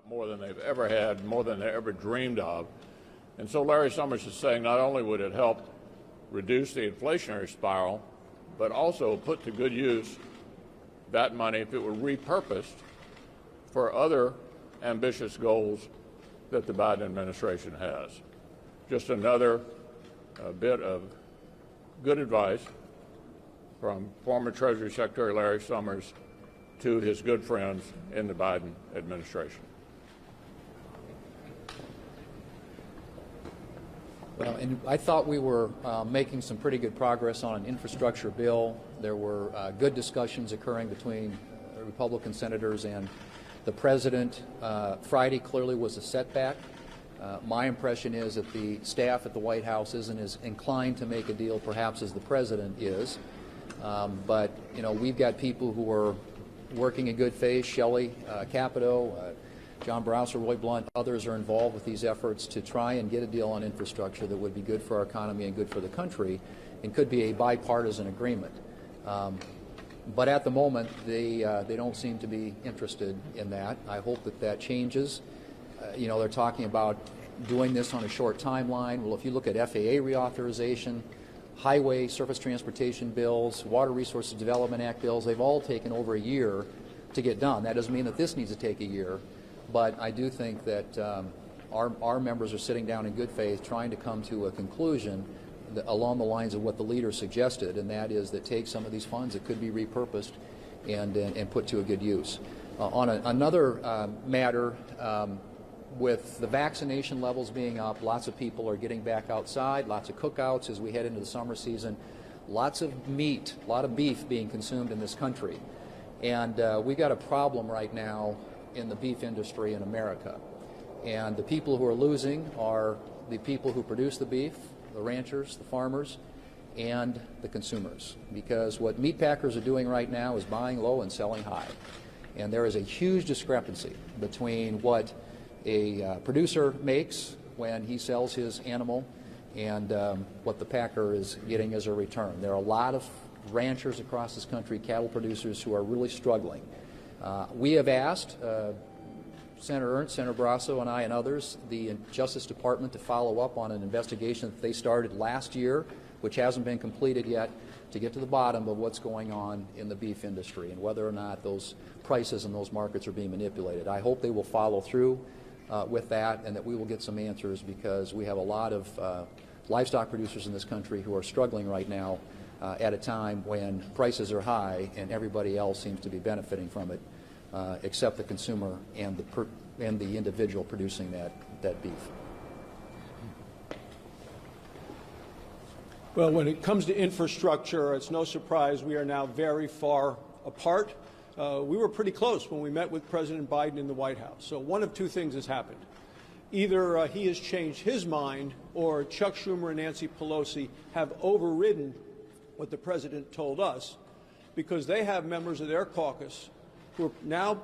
More than they've ever had, more than they ever dreamed of. And so Larry Summers is saying not only would it help reduce the inflationary spiral, but also put to good use that money if it were repurposed for other ambitious goals that the Biden administration has. Just another bit of good advice from former Treasury Secretary Larry Summers to his good friends in the Biden administration. Well, and I thought we were making some pretty good progress on an infrastructure bill. There were good discussions occurring between Republican senators and the president. Friday clearly was a setback. My impression is that the staff at the White House isn't as inclined to make a deal perhaps as the president is. But, you know, we've got people who are working in good faith. Shelley Capito, John Brausser, Roy Blunt, others are involved with these efforts to try and get a deal on infrastructure that would be good for our economy and good for the country and could be a bipartisan agreement. But at the moment, they don't seem to be interested in that. I hope that that changes. You know, they're talking about doing this on a short timeline. Well, if you look at FAA reauthorization, highway, surface transportation bills, Water Resources Development Act bills, they've all taken over a year to get done. That doesn't mean that this needs to take a year, but I do think that our members are sitting down in good faith trying to come to a conclusion along the lines of what the leader suggested, and that is that take some of these funds that could be repurposed and put to a good use. On another matter, with the vaccination levels being up, lots of people are getting back outside, lots of cookouts as we head into the summer season, lots of meat, a lot of beef being consumed in this country. And we've got a problem right now in the beef industry in America. And the people who are losing are the people who produce the beef, the ranchers, the farmers, and the consumers. Because what meat packers are doing right now is buying low and selling high. And there is a huge discrepancy between what a producer makes when he sells his animal and what the packer is getting as a return. There are a lot of ranchers across this country, cattle producers, who are really struggling. We have asked Senator Ernst, Senator Barrasso, and I and others, the Justice Department, to follow up on an investigation that they started last year, which hasn't been completed yet, to get to the bottom of what's going on in the beef industry and whether or not those prices and those markets are being manipulated. I hope they will follow through with that and that we will get some answers, because we have a lot of livestock producers in this country who are struggling right now at a time when prices are high and everybody else seems to be benefiting from it, except the consumer and the individual producing that beef. Well, when it comes to infrastructure, it's no surprise we are now very far apart. We were pretty close when we met with President Biden in the White House. So one of two things has happened. Either he has changed his mind, or Chuck Schumer and Nancy Pelosi have overridden what the president told us, because they have members of their caucus who are now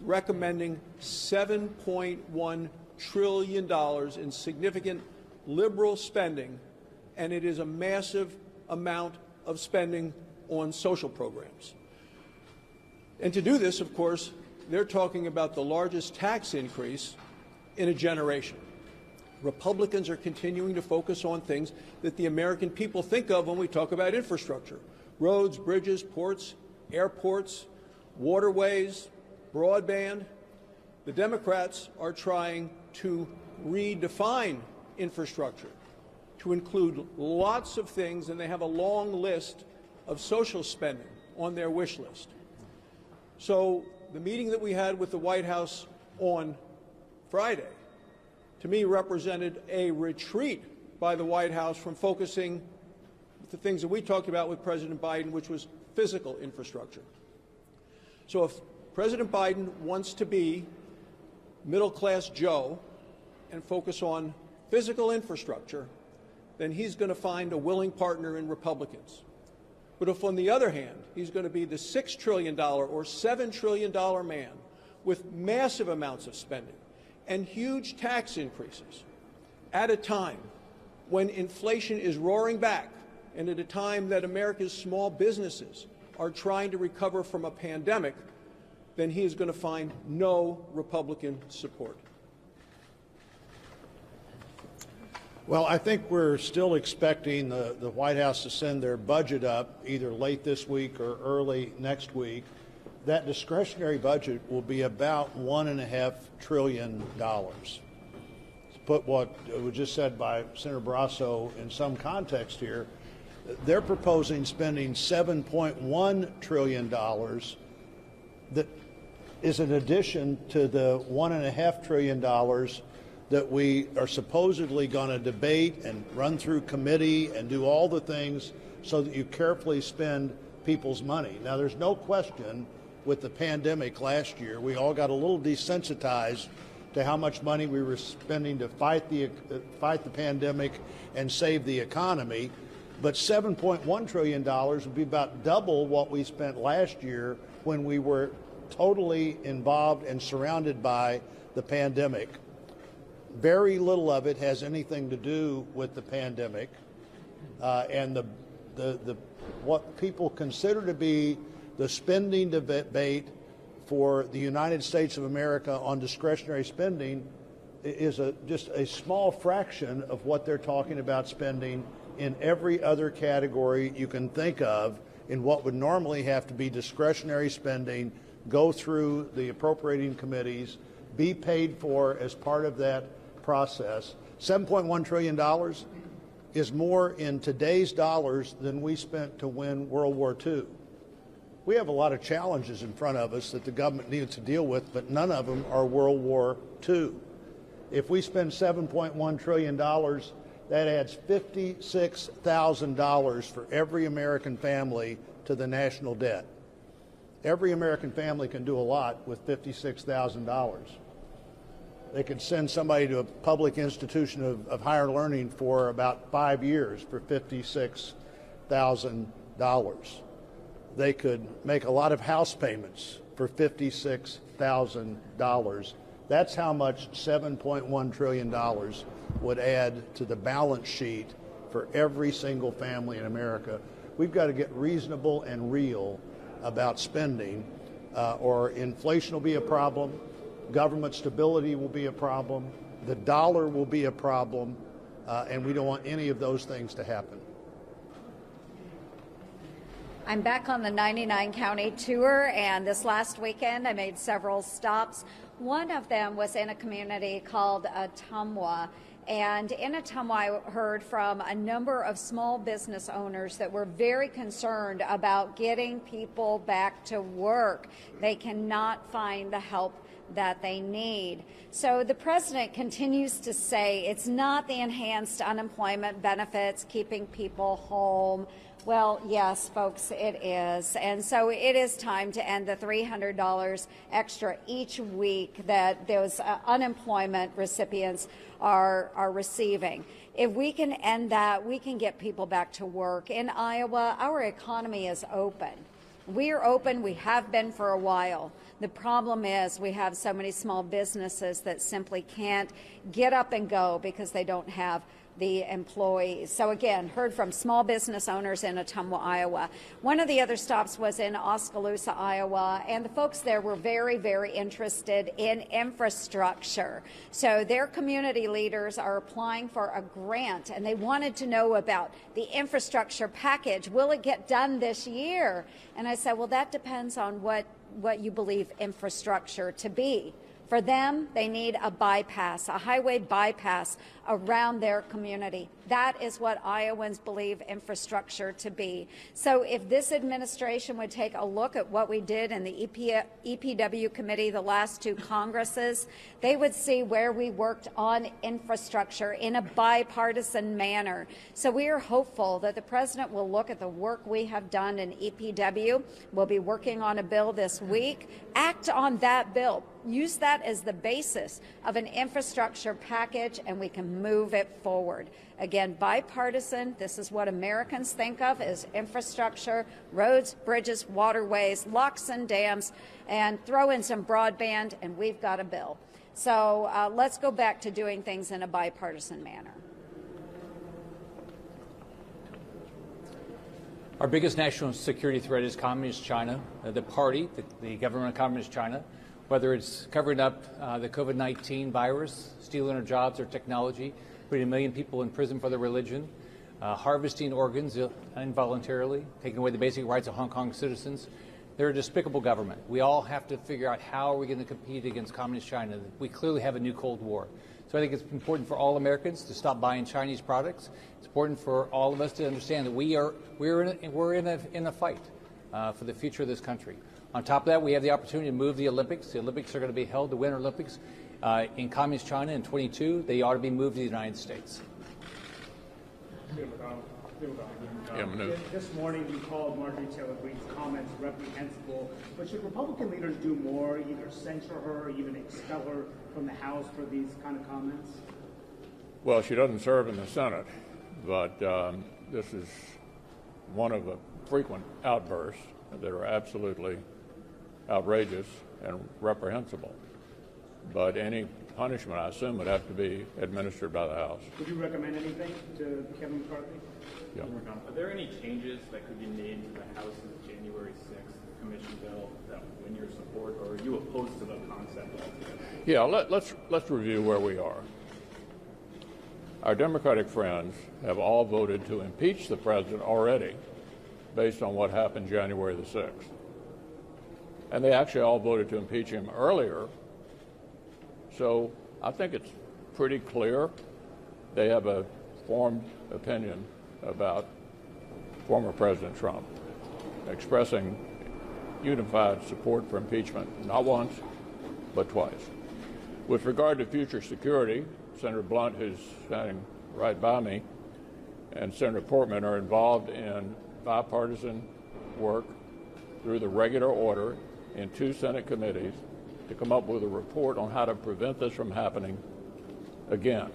recommending $7.1 trillion in significant liberal spending, and it is a massive amount of spending on social programs. And to do this, of course, they're talking about the largest tax increase in a generation. Republicans are continuing to focus on things that the American people think of when we talk about infrastructure: roads, bridges, ports, airports, waterways, broadband. The Democrats are trying to redefine infrastructure to include lots of things, and they have a long list of social spending on their wish list. So the meeting that we had with the White House on Friday, to me, represented a retreat by the White House from focusing the things that we talked about with President Biden, which was physical infrastructure. So if President Biden wants to be middle-class Joe and focus on physical infrastructure, then he's going to find a willing partner in Republicans. But if, on the other hand, he's going to be the $6 trillion or $7 trillion man with massive amounts of spending and huge tax increases at a time when inflation is roaring back and at a time that America's small businesses are trying to recover from a pandemic, then he is going to find no Republican support. Well, I think we're still expecting the White House to send their budget up either late this week or early next week. That discretionary budget will be about $1.5 trillion. To put what was just said by Senator Barrasso in some context here, they're proposing spending $7.1 trillion that is in addition to the $1.5 trillion that we are supposedly going to debate and run through committee and do all the things so that you carefully spend people's money. Now, there's no question with the pandemic last year, we all got a little desensitized to how much money we were spending to fight the pandemic and save the economy. But $7.1 trillion would be about double what we spent last year when we were totally involved and surrounded by the pandemic. Very little of it has anything to do with the pandemic, and what people consider to be the spending debate for the United States of America on discretionary spending is just a small fraction of what they're talking about spending in every other category you can think of in what would normally have to be discretionary spending, go through the appropriating committees, be paid for as part of that process. $7.1 trillion is more in today's dollars than we spent to win World War II. We have a lot of challenges in front of us that the government needs to deal with, but none of them are World War II. If we spend $7.1 trillion, that adds $56,000 for every American family to the national debt. Every American family can do a lot with $56,000. They could send somebody to a public institution of higher learning for about 5 years for $56,000. They could make a lot of house payments for $56,000. That's how much $7.1 trillion would add to the balance sheet for every single family in America. We've got to get reasonable and real about spending, or inflation will be a problem, government stability will be a problem, the dollar will be a problem, and we don't want any of those things to happen. I'm back on the 99 county tour, and this last weekend I made several stops. One of them was in a community called Ottumwa. And in Ottumwa, I heard from a number of small business owners that were very concerned about getting people back to work. They cannot find the help that they need. So the president continues to say it's not the enhanced unemployment benefits keeping people home. Well, yes, folks, it is. And so it is time to end the $300 extra each week that those unemployment recipients are receiving. If we can end that, we can get people back to work. In Iowa, our economy is open. We are open. We have been for a while. The problem is we have so many small businesses that simply can't get up and go because they don't have the employees. So again, heard from small business owners in Ottumwa, Iowa. One of the other stops was in Oskaloosa, Iowa, and the folks there were very, very interested in infrastructure. So their community leaders are applying for a grant, and they wanted to know about the infrastructure package. Will it get done this year? And I said, well, that depends on what you believe infrastructure to be. For them, they need a bypass, a highway bypass around their community. That is what Iowans believe infrastructure to be. So if this administration would take a look at what we did in the EPW committee the last two Congresses, they would see where we worked on infrastructure in a bipartisan manner. So we are hopeful that the president will look at the work we have done in EPW. We'll be working on a bill this week. Act on that bill. Use that as the basis of an infrastructure package, and we can move it forward. Again, bipartisan. This is what Americans think of as infrastructure: roads, bridges, waterways, locks and dams, and throw in some broadband, and we've got a bill. So let's go back to doing things in a bipartisan manner. Our biggest national security threat is Communist China, the party, the government of Communist China, whether it's covering up the COVID-19 virus, stealing our jobs or technology, putting 1 million people in prison for their religion, harvesting organs involuntarily, taking away the basic rights of Hong Kong citizens. They're a despicable government. We all have to figure out how are we going to compete against Communist China. We clearly have a new Cold War. So I think it's important for all Americans to stop buying Chinese products. It's important for all of us to understand that we're in a fight for the future of this country. On top of that, we have the opportunity to move the Olympics. The Olympics are going to be held, the Winter Olympics, in Communist China in 22. They ought to be moved to the United States. This morning you called Marjorie Taylor Greene's comments reprehensible, but should Republican leaders do more, either censure her or even expel her from the House for these kind of comments? Well, she doesn't serve in the Senate, but this is one of the frequent outbursts that are absolutely outrageous and reprehensible. But any punishment, I assume, would have to be administered by the House. Would you recommend anything to Kevin McCarthy? Yeah. Are there any changes that could be made to the House's January 6th commission bill that would win your support, or are you opposed to the concept altogether? Yeah, let's review where we are. Our Democratic friends have all voted to impeach the president already based on what happened January the 6th. And they actually all voted to impeach him earlier. So I think it's pretty clear they have a formed opinion about former President Trump, expressing unified support for impeachment, not once, but twice. With regard to future security, Senator Blunt, who's standing right by me, and Senator Portman are involved in bipartisan work through the regular order in 2 Senate committees to come up with a report on how to prevent this from happening again.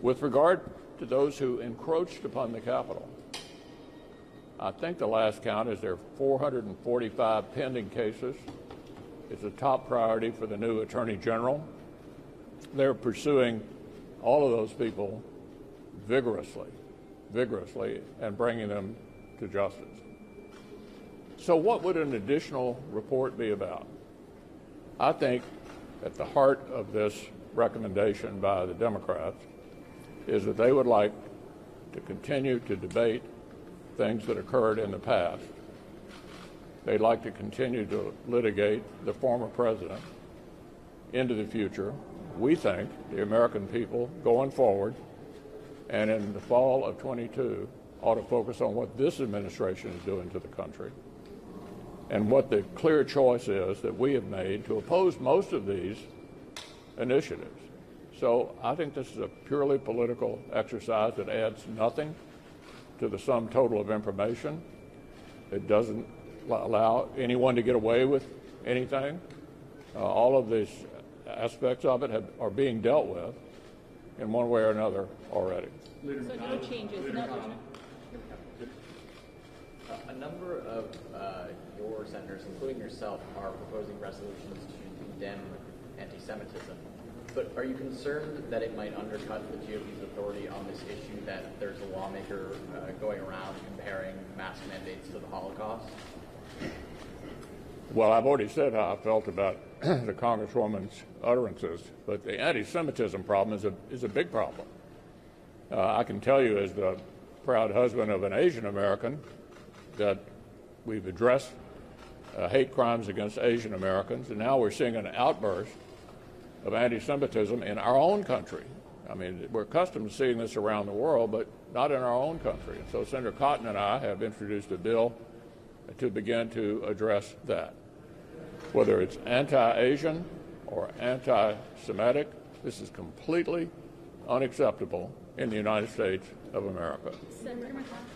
With regard to those who encroached upon the Capitol, I think the last count is there are 445 pending cases. It's a top priority for the new Attorney General. They're pursuing all of those people vigorously, and bringing them to justice. So what would an additional report be about? I think at the heart of this recommendation by the Democrats is that they would like to continue to debate things that occurred in the past. They'd like to continue to litigate the former president into the future. We think the American people going forward and in the fall of 22 ought to focus on what this administration is doing to the country and what the clear choice is that we have made to oppose most of these initiatives. So I think this is a purely political exercise that adds nothing to the sum total of information. It doesn't allow anyone to get away with anything. All of these aspects of it are being dealt with in one way or another already. So no changes. A number of your senators, including yourself, are proposing resolutions to condemn anti-Semitism. But are you concerned that it might undercut the GOP's authority on this issue, that there's a lawmaker going around comparing mask mandates to the Holocaust? Well, I've already said how I felt about the Congresswoman's utterances, but the anti-Semitism problem is a big problem. I can tell you as the proud husband of an Asian American that we've addressed hate crimes against Asian Americans, and now we're seeing an outburst of anti-Semitism in our own country. I mean, we're accustomed to seeing this around the world, but not in our own country. So Senator Cotton and I have introduced a bill to begin to address that. Whether it's anti-Asian or anti-Semitic, this is completely unacceptable in the United States of America. Senator McCarthy.